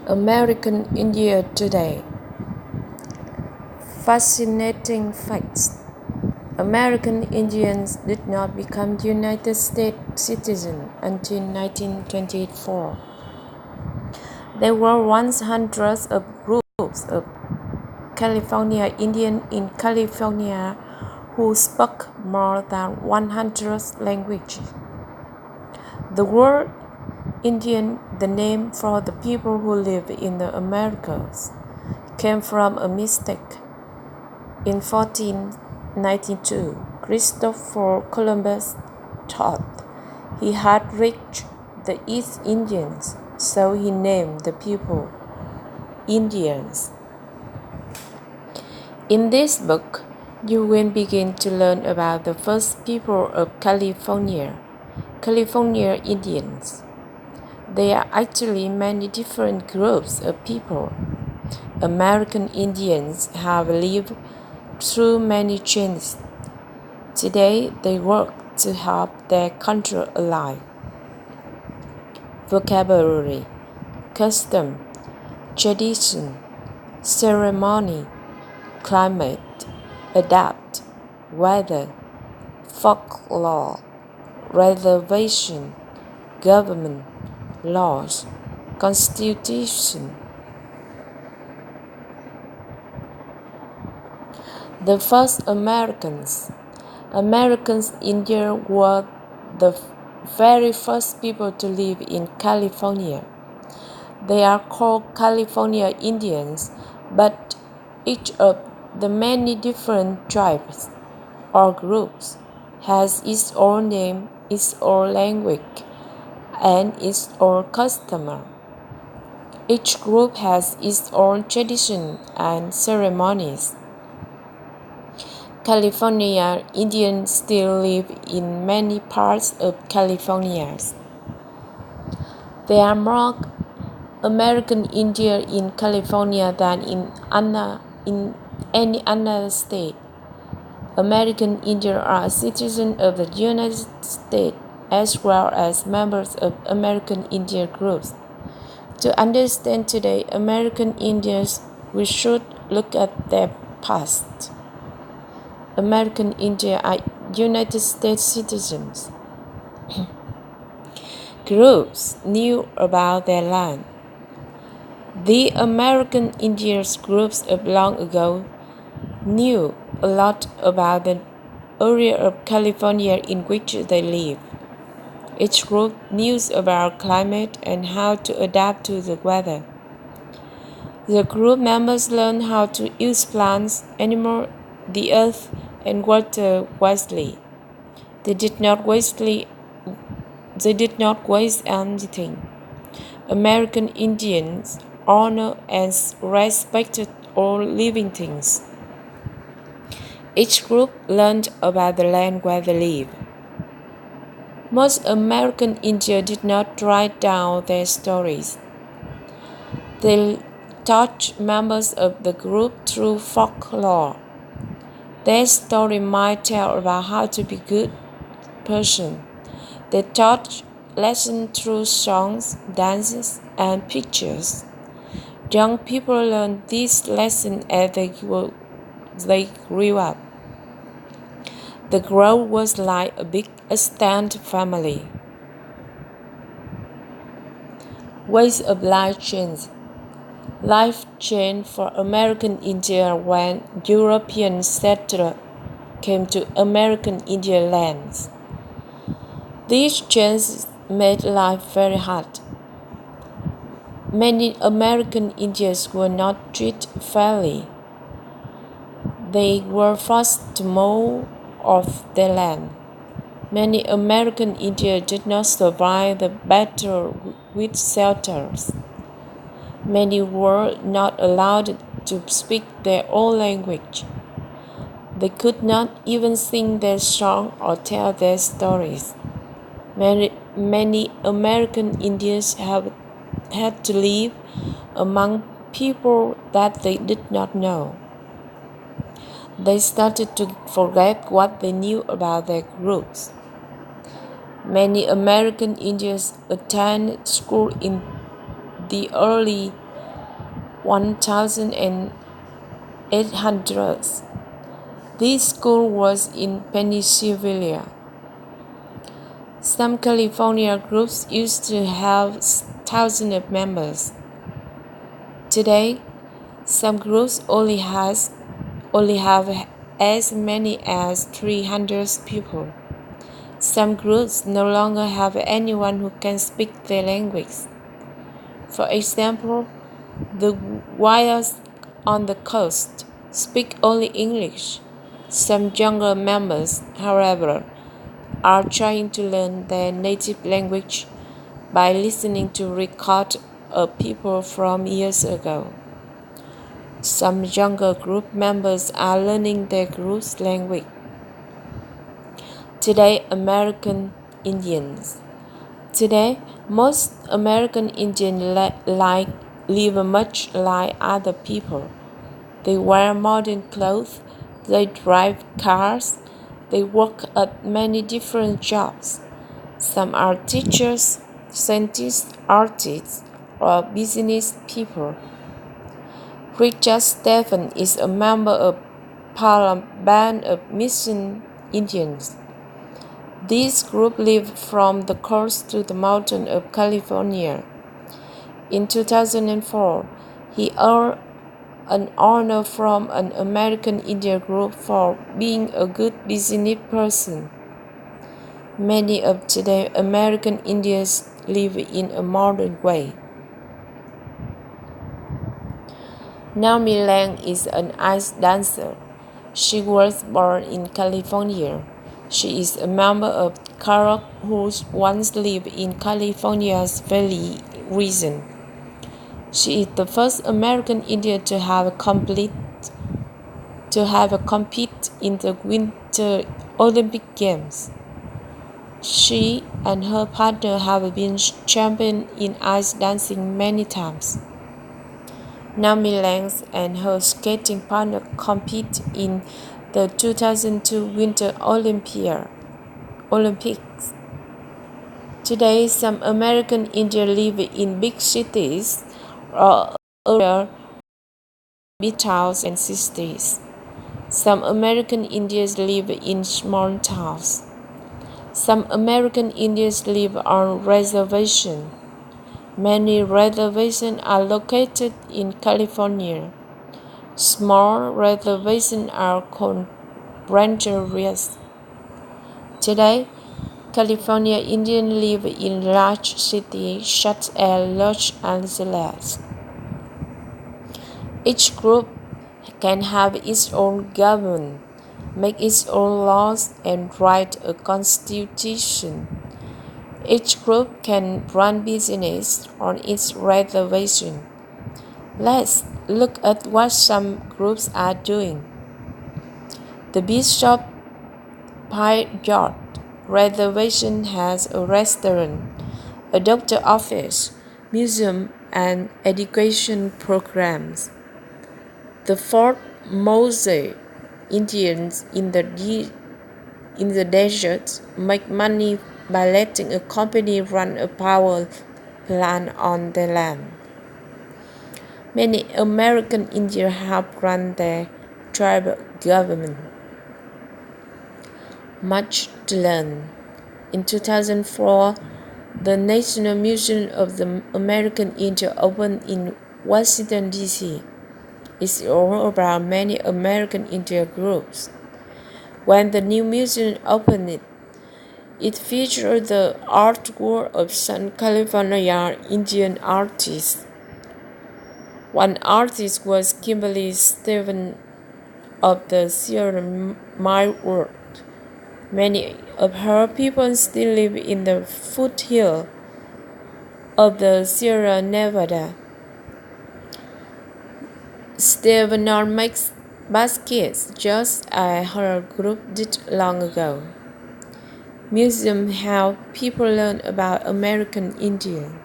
American India today. Fascinating facts. American Indians did not become United States citizens until 1924. There were once hundreds of groups of California Indians in California who spoke more than 100 languages. The word Indian, the name for the people who live in the Americas, came from a mistake. In 1492, Christopher Columbus thought he had reached the East Indians, so he named the people Indians. In this book, you will begin to learn about the first people of California, California Indians. There are actually many different groups of people. American Indians have lived through many changes. Today, they work to help their country alive. Vocabulary, custom, tradition, ceremony, climate, adapt, weather, folklore, reservation, government, laws, constitution. The first Americans. Americans India were the very first people to live in California. They are called California Indians, but each of the many different tribes or groups has its own name, its own language, and its own custom. Each group has its own tradition and ceremonies. California Indians still live in many parts of California. There are more American Indians in California than in any other state. American Indians are citizens of the United States as well as members of American Indian groups. To understand today American Indians, we should look at their past. American Indians are United States citizens. Groups knew about their land. The American Indians groups of long ago knew a lot about the area of California in which they live. Each group knew about climate and how to adapt to the weather. The group members learned how to use plants, animals, the earth, and water wisely. They did not waste anything. American Indians honor and respected all living things. Each group learned about the land where they live. Most American Indians did not write down their stories. They taught members of the group through folklore. Their story might tell about how to be a good person. They taught lessons through songs, dances, and pictures. Young people learned these lessons as they grew up. The group was like a big extended family. Ways of life changed. Life changed for American Indians when European settlers came to American Indian lands. These changes made life very hard. Many American Indians were not treated fairly. They were forced to move off their land. Many American Indians did not survive the battle with shelters. Many were not allowed to speak their own language. They could not even sing their song or tell their stories. Many American Indians have had to live among people that they did not know. They started to forget what they knew about their roots. Many American Indians attended school in the early 1800s. This school was in Pennsylvania. Some California groups used to have thousands of members. Today, some groups only have as many as 300 people. Some groups no longer have anyone who can speak their language. For example, the Wires on the coast speak only English. Some younger members, however, are trying to learn their native language by listening to records of people from years ago. Some younger group members are learning their group's language. Today, most American Indians live much like other people. They wear modern clothes, they drive cars, they work at many different jobs. Some are teachers, scientists, artists, or business people. Richard Stephen is a member of Band of Mission Indians. This group lived from the coast to the mountains of California. In 2004, he earned an honor from an American Indian group for being a good business person. Many of today's American Indians live in a modern way. Naomi Lang is an ice dancer. She was born in California. She is a member of Karok who once lived in California's Valley region. She is the first American Indian to have competed in the Winter Olympic Games. She and her partner have been champions in ice dancing many times. Naomi Lang and her skating partner compete in the 2002 Winter Olympics. Today, some American Indians live in big cities or other big towns and cities. Some American Indians live in small towns. Some American Indians live on reservations. Many reservations are located in California. Small reservations are called rancherías. Today, California Indians live in large cities such as Los Angeles. Each group can have its own government, make its own laws, and write a constitution. Each group can run business on its reservation. Let's look at what some groups are doing. The Bishop Payette Reservation has a restaurant, a doctor's office, museum, and education programs. The Fort Mose Indians in the desert make money by letting a company run a power plant on their land. Many American Indians help run their tribal government. Much to learn. In 2004, the National Museum of the American Indian opened in Washington, D.C. It's all about many American Indian groups. When the new museum opened, it featured the artwork of some California Indian artists. One artist was Kimberly Stevens of the Sierra Midwest. Many of her people still live in the foothills of the Sierra Nevada. Stevens makes baskets just as her group did long ago. Museums help people learn about American Indians.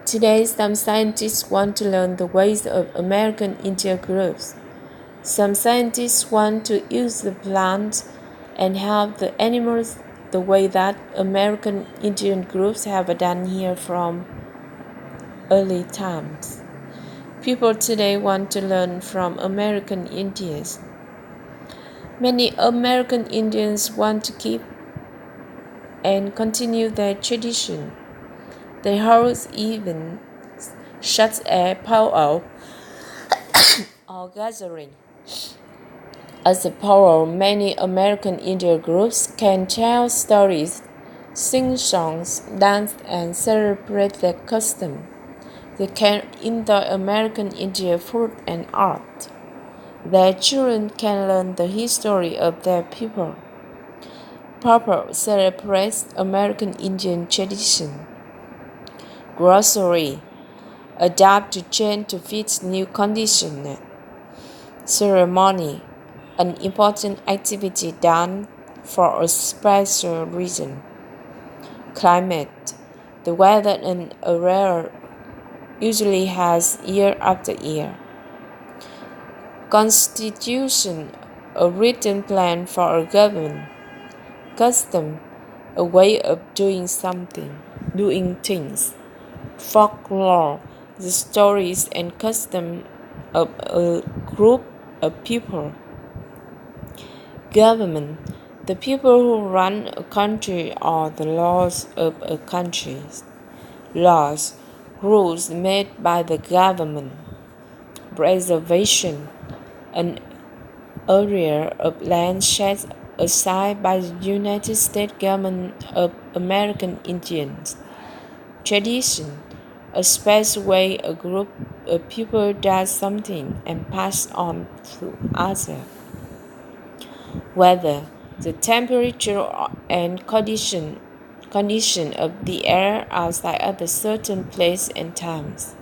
Today, some scientists want to learn the ways of American Indian groups. Some scientists want to use the plants and help the animals the way that American Indian groups have done here from early times. People today want to learn from American Indians. Many American Indians want to keep and continue their tradition. They hold events such as powwow or gathering. As a powwow, many American Indian groups can tell stories, sing songs, dance, and celebrate their custom. They can enjoy American Indian food and art. Their children can learn the history of their people. Purple celebrates American Indian tradition. Grocery adapt to change to fit new conditions. Ceremony, an important activity done for a special reason. Climate, the weather in a area usually has year after year. Constitution, a written plan for a government. Custom, a way of doing things. Folklore, the stories and customs of a group of people. Government, the people who run a country or the laws of a country. Laws, rules made by the government. Preservation, an area of land set aside by the United States government of American Indians. Tradition, a special way a group of people does something and pass on to others. Weather, the temperature and condition of the air outside at a certain place and times.